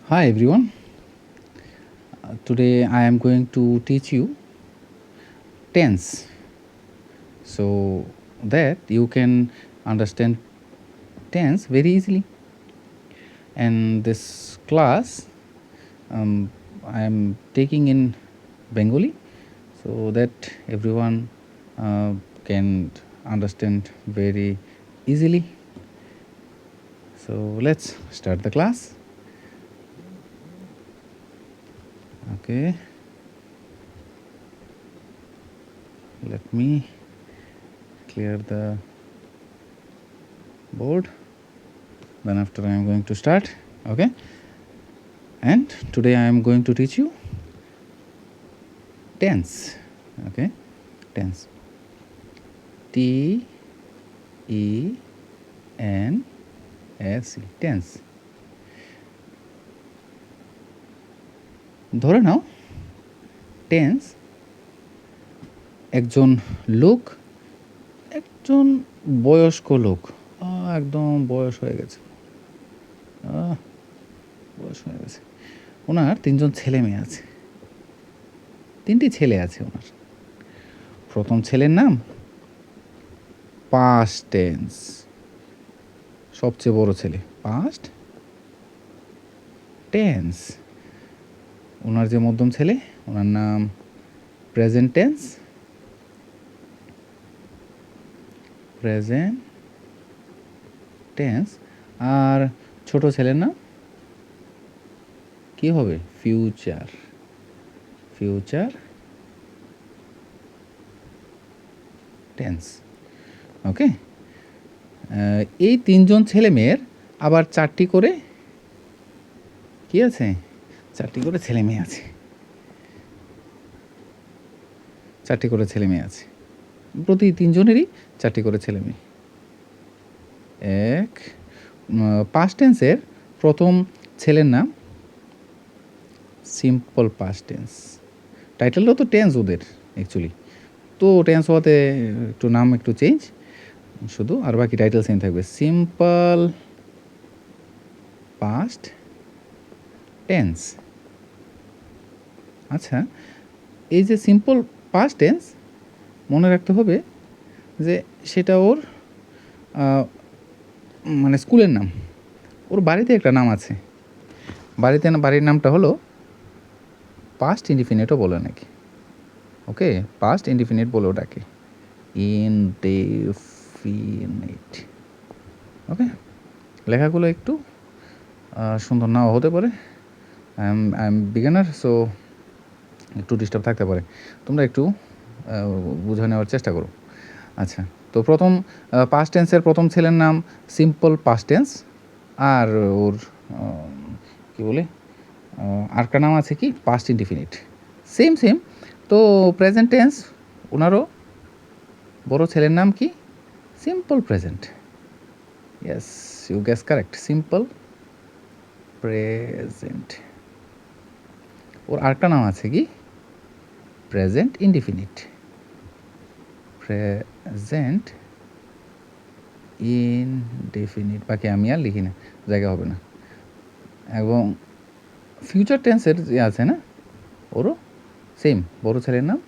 Hi everyone. Today I am going to teach you tense so that you can understand tense very easily. And this class I am taking in Bengali so that everyone can understand very easily. So let's start the class. Okay. Let me clear the board. Then after I am going to start. Okay. And today I am going to teach you tense. Okay. Tense. T-E-N-S-E. Tense. ধরে নাও tense একজন লোক, একজন বয়স্ক লোক, একদম বয়স হয়ে গেছে, ওনার 3জন ছেলে মেয়ে আছে, 3টি ছেলে আছে ওনার। প্রথম ছেলের নাম পাস্ট টেন্স, সবচেয়ে বড় ছেলে, পাস্ট টেন্স। ওনার যে মধ্যম ছেলে, ওনার নাম প্রেজেন্ট টেন্স, প্রেজেন্ট টেন্স। আর ছোট ছেলের নাম কি হবে? Future, future tense. ওকে। এই 3জন ছেলে মেয়ের আবার 4টি করে কি আছে? 4টি করে ছেলে মেয়ে আছে, 4টি করে ছেলে মেয়ে আছে। প্রতি 3জনেরই 4টি করে ছেলে মেয়ে। পাস্ট টেন্সের প্রথম ছেলের নাম সিম্পল পাস্ট টেন্স। টাইটেলটাও তো টেন্স ওদের অ্যাকচুয়ালি, তো টেন্স হওয়াতে একটু নাম একটু চেঞ্জ শুধু, আর বাকি টাইটেল সেম থাকবে, সিম্পল পাস্ট টেন্স। আচ্ছা, এই যে সিম্পল পাস্ট টেন্স মনে রাখতে হবে যে সেটা ওর মানে স্কুলের নাম, ওর বাড়িতে একটা নাম আছে, বাড়ির নামটা হলো পাস্ট ইনডিফিনিটও বলে নাকি। ওকে, পাস্ট ইনডিফিনিট বলে ওটাকে, ইনডেফিনিট। ওকে, লেখাগুলো একটু সুন্দর নাও হতে পারে, আই এম বিগিনার, সো একটু ডিস্টার্ব থাকতে পারে, তোমরা একটু বুঝে নেওয়ার চেষ্টা করো। আচ্ছা, তো প্রথম পাস্ট টেন্সের প্রথম ছেলের নাম সিম্পল পাস্ট টেন্স, আর ওর কী বলে আরেকটা নাম আছে কি, পাস্ট ইনডিফিনিট, সেম। তো প্রেজেন্ট টেন্স, ওনারও বড় ছেলের নাম কি? Simple present. Yes, you guess correct, simple present. ওর আরেকটা নাম আছে কি? Present indefinite, present indefinite. বাকি আমি আর লিখি না, জায়গা হবে না। এবং ফিউচার টেন্সের যে আছে না, ওরও সেম, বড় ছেলের নাম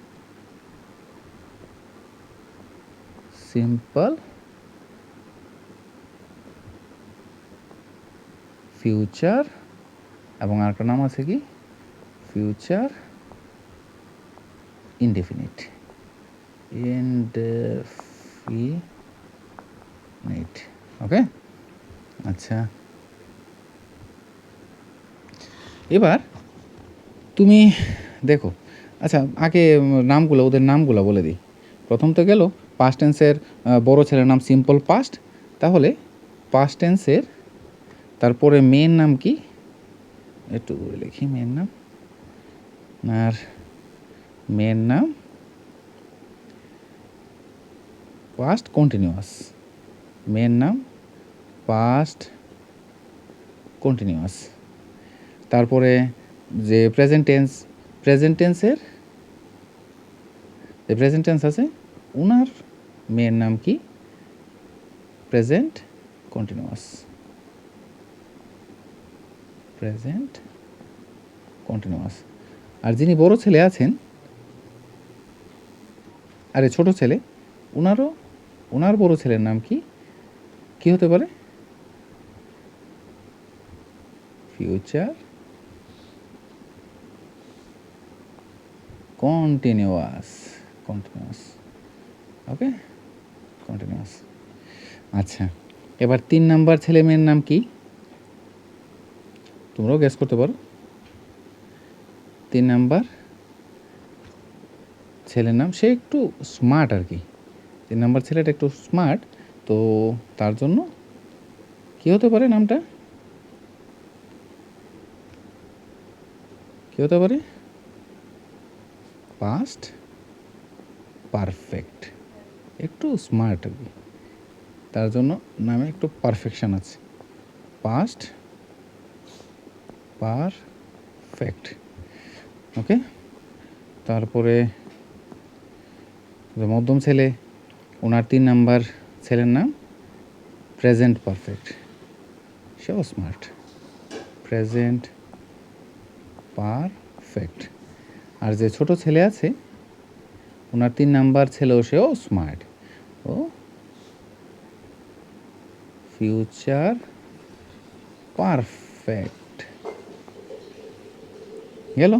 সিম্পল ফিউচার, এবং আরেকটা নাম আছে কি? Future indefinite, indefinite. ওকে, আচ্ছা, এবার তুমি দেখো। আচ্ছা, আগে নামগুলো, ওদের নামগুলো বলে দিই। প্রথম তো গেল পাস্ট টেন্সের বড় ছেলের নাম সিম্পল পাস্ট, তাহলে পাস্ট টেন্সের তারপরে মেয়ের নাম কি? একটু লিখি মেয়ের নাম, আর মেয়ের নাম পাস্ট কন্টিনিউয়াস, মেয়ের নাম পাস্ট কন্টিনিউয়াস। তারপরে যে প্রেজেন্ট টেন্সের যে প্রেজেন্ট টেন্স আছে, ওনার মেয়ের নাম কি? Present continuous. Present continuous. আর যিনি বড় ছেলে আছেন, আরে ছোট ছেলে, ওনার বড় ছেলের নাম কি হতে পারে? Future continuous. Okay, continuous. আচ্ছা, এবার 3 নাম্বার ছেলে মেয়ের নাম কি? তোমরাও গেস করতে পারো। 3 নাম্বার ছেলের নাম, সে একটু স্মার্ট আর কি। 3 নাম্বার ছেলেটা একটু স্মার্ট, তো তার জন্য কি হতে পারে নামটা? কি হতে পারে? Past perfect. একটু স্মার্ট আর কি, তার জন্য নামে একটু পারফেকশন আছে। Past perfect. ওকে, তারপরে মধ্যম ছেলে, ওনার 3 নাম্বার ছেলের নাম প্রেজেন্ট পারফেক্ট, সেও স্মার্ট। Present perfect. আর যে ছোট ছেলে আছে, ওনার 3 নাম্বার ছেলেও, সেও স্মার্ট, ও ফিউচার পারফেক্ট। গেল।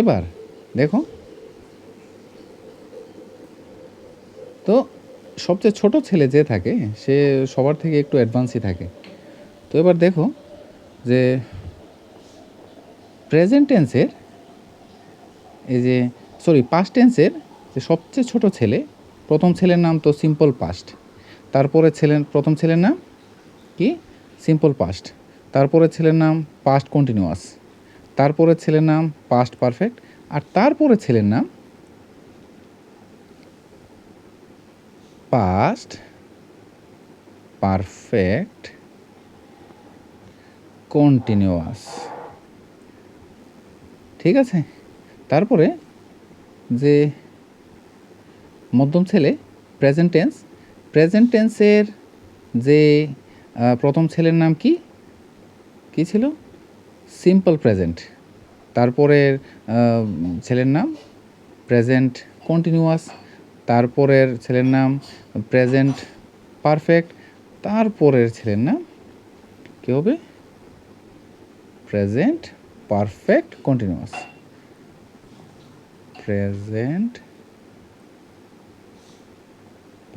এবার দেখো তো, সবচেয়ে ছোট ছেলে যে থাকে, সে সবার থেকে একটু অ্যাডভান্সই থাকে। তো এবার দেখো যে প্রেজেন্ট টেন্সের পাস্ট টেন্সের যে সবচেয়ে ছোট ছেলে, প্রথম ছেলের নাম তো সিম্পল পাস্ট, তারপরে প্রথম ছেলের নাম কি? সিম্পল পাস্ট, তারপরে ছেলের নাম পাস্ট কন্টিনিউয়াস, তারপরে ছেলের নাম পাস্ট পারফেক্ট, আর তারপরে ছেলের নাম পাস্ট পারফেক্ট কন্টিনিউয়াস। ঠিক আছে, তারপরে যে মধ্যম ছেলে প্রেজেন্ট টেন্সের যে প্রথম ছেলের নাম কি ছিল? সিম্পল প্রেজেন্ট, তারপরের ছেলের নাম প্রেজেন্ট কন্টিনিউয়াস, তারপরের ছেলের নাম প্রেজেন্ট পারফেক্ট, তারপরের ছেলের নাম কী হবে? Present perfect continuous. Present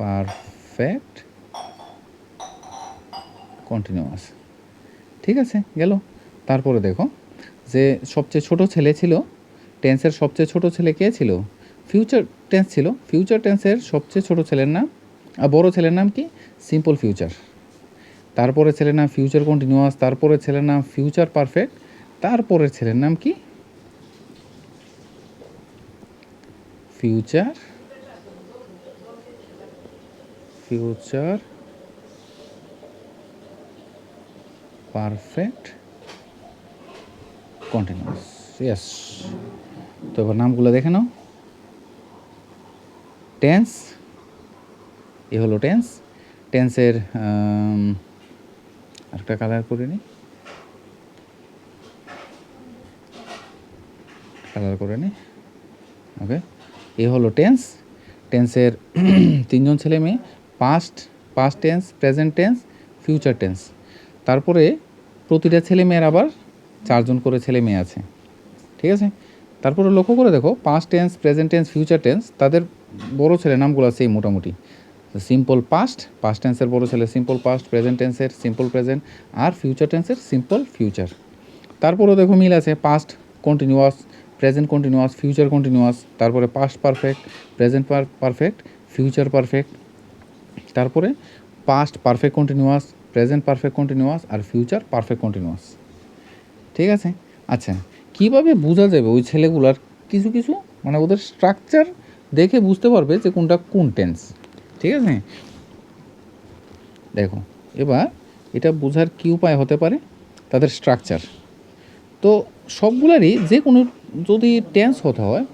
perfect continuous. ঠিক আছে, গেল। তারপরে দেখো যে সবচেয়ে ছোট ছেলে ছিল, টেন্সের সবচেয়ে ছোট ছেলে কে ছিল? ফিউচার টেন্স ছিল। ফিউচার টেন্সের সবচেয়ে ছোট ছেলের নাম, বড় ছেলের নাম কি? Simple future. তারপরে ছেলের নাম ফিউচার কন্টিনিউয়াস, তারপরে ছেলের নাম ফিউচার পারফেক্ট, তারপরের ছেলের নাম কি? Future perfect continuous. ইয়েস। তো এবার নামগুলো দেখে নাও। টেন্স, এ হলো টেন্সের আরেকটা কালার করে নিই, ওকে। এ হলো টেন্সের 3জন ছেলে মেয়ে, past tense, present tense, future tense. তারপরে প্রতিটা ছেলে মেয়ের আবার 4জন করে ছেলে মেয়ে আছে। ঠিক আছে, তারপরে লক্ষ্য করে দেখো, past tense, present tense, future tense, তাদের বড় ছেলের নামগুলো আছে এই মোটামুটি। সিম্পল পাস্ট টেন্সের বড় ছেলে সিম্পল পাস্ট, প্রেজেন্ট টেন্সের সিম্পল প্রেজেন্ট, আর ফিউচার টেন্সের সিম্পল ফিউচার। তারপরেও দেখো মিল আছে, past continuous, present continuous, future continuous, তারপরে past perfect, present perfect, future perfect, তারপরে past perfect continuous, present perfect continuous, আর ফিউচার পারফেক্ট কন্টিনিউয়াস। ঠিক আছে, আচ্ছা, কীভাবে বোঝা যাবে ওই ছেলেগুলার কিছু কিছু, মানে ওদের স্ট্রাকচার দেখে বুঝতে পারবে যে কোনটা কোন টেন্স। ঠিক আছে, দেখো এবার এটা বোঝার কী উপায় হতে পারে? তাদের স্ট্রাকচার। তো সবগুলারই যে কোনো যদি টেন্স হতে হয়,